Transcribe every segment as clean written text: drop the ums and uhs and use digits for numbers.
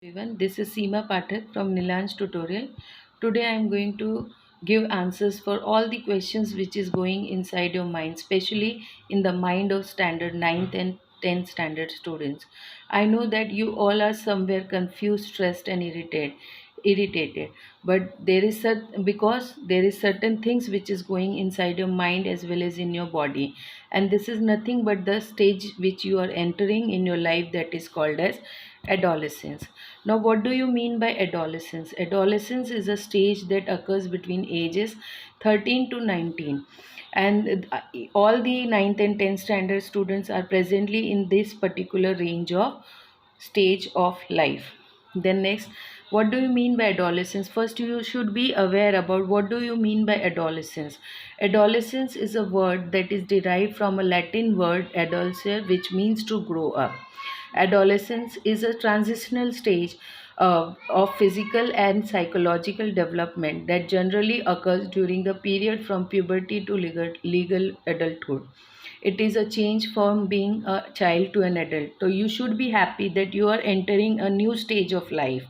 Everyone, this is Seema Pathak from Nilanj Tutorial. Today I am going to give answers for all the questions which is going inside your mind, especially in the mind of standard 9th and 10th standard students. I know that you all are somewhere confused, stressed and irritated, but because there is certain things which is going inside your mind as well as in your body, and this is nothing but the stage which you are entering in your life, that is called as adolescence. Now, what do you mean by adolescence? Adolescence is a stage that occurs between ages 13 to 19. And all the ninth and 10th standard students are presently in this particular range of stage of life. Then next, what do you mean by adolescence? First, you should be aware about what do you mean by adolescence. Adolescence is a word that is derived from a Latin word adolescere, which means to grow up. Adolescence is a transitional stage of physical and psychological development that generally occurs during the period from puberty to legal adulthood. It is a change from being a child to an adult. So you should be happy that you are entering a new stage of life.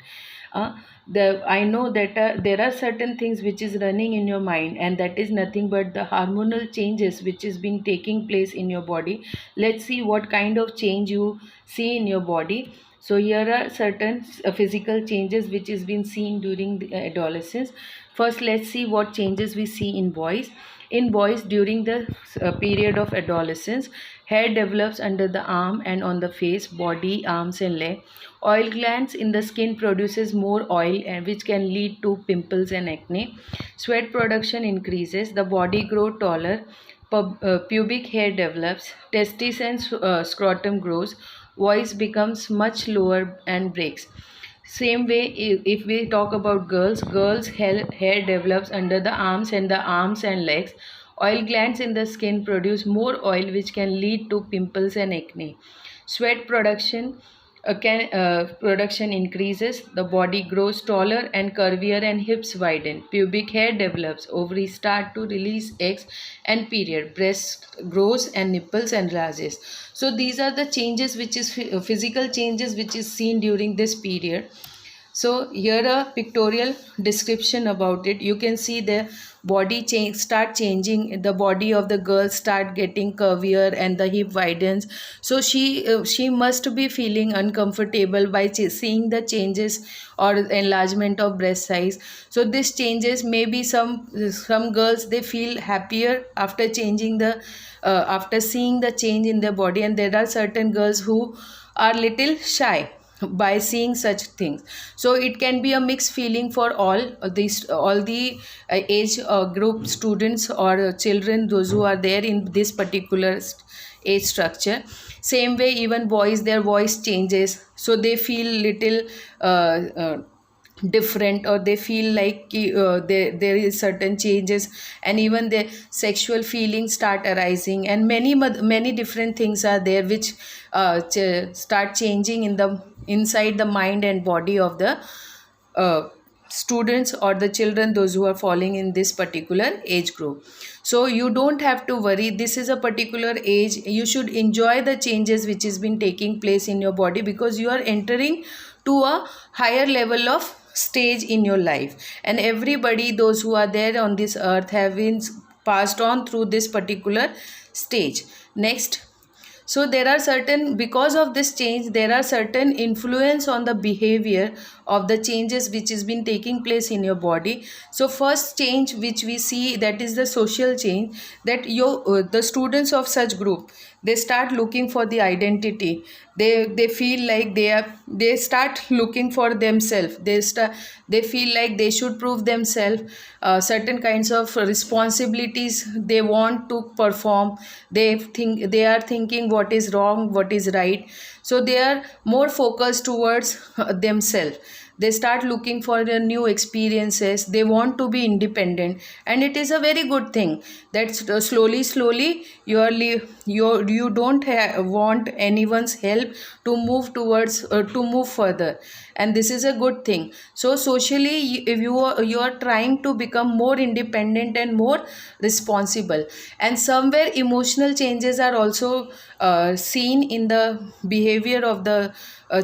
uh, I know that there are certain things which is running in your mind, and that is nothing but the hormonal changes which is been taking place in your body. Let's see what kind of change you see in your body. So here are certain physical changes which is been seen during the adolescence. First, let's see what changes we see in boys. In boys, during the period of adolescence, hair develops under the arm and on the face, body, arms and leg. Oil glands in the skin produces more oil, and which can lead to pimples and acne. Sweat production increases. The body grows taller. Pubic hair develops. Testes and scrotum grows. Voice becomes much lower and breaks. Same way, if we talk about girls hair develops under the arms and the arms and legs. Oil glands in the skin produce more oil, which can lead to pimples and acne. Sweat production increases. The body grows taller and curvier and hips widen. Pubic hair develops. Ovaries start to release eggs and period. Breast grows and nipples enlarges. So these are the changes which is physical changes which is seen during this period. So here a pictorial description about it. You can see the body start changing. The body of the girl start getting curvier and the hip widens. So she must be feeling uncomfortable by seeing the changes or enlargement of breast size. So this changes, maybe some girls they feel happier after changing the after seeing the change in their body, and there are certain girls who are little shy by seeing such things. So it can be a mixed feeling for all the age group students or children, those who are there in this particular age structure. Same way, even boys, their voice changes, so they feel little different, or they feel like there is certain changes, and even the sexual feelings start arising, and many different things are there which start changing in the inside the mind and body of the students or the children, those who are falling in this particular age group. So you don't have to worry, this is a particular age. You should enjoy the changes which has been taking place in your body, because you are entering to a higher level of stage in your life, and everybody, those who are there on this earth, have been passed on through this particular stage. Next, so there are certain, because of this change, there are certain influence on the behavior of the changes which has been taking place in your body. So first change which we see, that is the social change, that the students of such group, they start looking for the identity. They feel like they start looking for themselves. They feel like they should prove themselves. Certain kinds of responsibilities they want to perform. They are thinking what is wrong, what is right. So they are more focused towards themselves. They start looking for the new experiences. They want to be independent, and it is a very good thing that slowly you don't want anyone's help to move towards to move further, and this is a good thing. So socially, if you are trying to become more independent and more responsible, and somewhere emotional changes are also seen in the behavior of the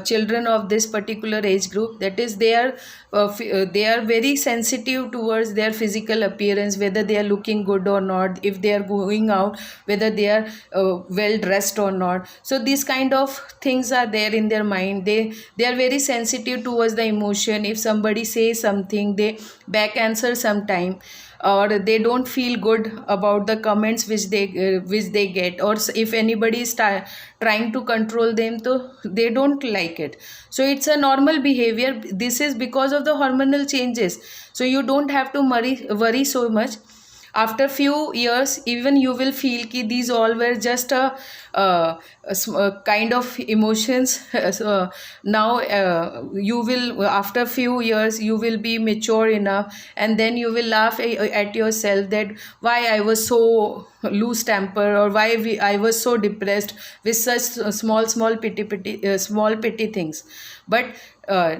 children of this particular age group, that is they are very sensitive towards their physical appearance, whether they are looking good or not, if they are going out, whether they are well dressed or not. So these kind of things are there in their mind. They are very sensitive towards the emotion. If somebody says something, they back answer sometime, or they don't feel good about the comments which they get, or if anybody is trying to control them, so they don't like it. So it's a normal behavior. This is because of the hormonal changes, so you don't have to worry so much. After few years, even you will feel ki these all were just a kind of emotions. So now you will, after few years, you will be mature enough, and then you will laugh at yourself that why I was so loose temper, or why I was so depressed with such small petty things. But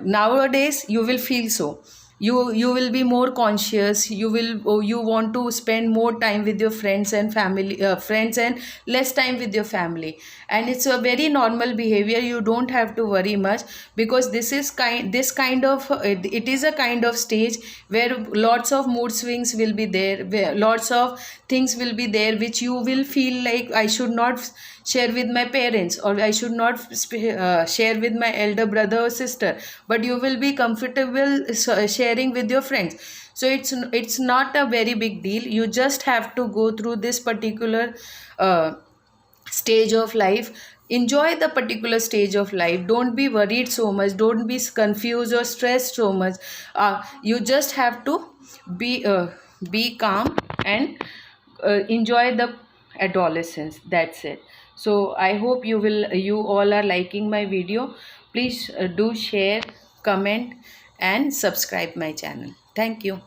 nowadays you will feel so. You will be more conscious. You want to spend more time with your friends and family, friends, and less time with your family. And it's a very normal behavior. You don't have to worry much, because this kind of it is a kind of stage where lots of mood swings will be there, where lots of things will be there which you will feel like I should not share with my parents, or I should not share with my elder brother or sister, but you will be comfortable sharing with your friends. So it's not a very big deal. You just have to go through this particular uh, stage of life. Enjoy the particular stage of life. Don't be worried so much. Don't be confused or stressed so much. You just have to be calm and enjoy the adolescence. That's it. So I hope you all are liking my video. Please do share, comment, and subscribe my channel. Thank you.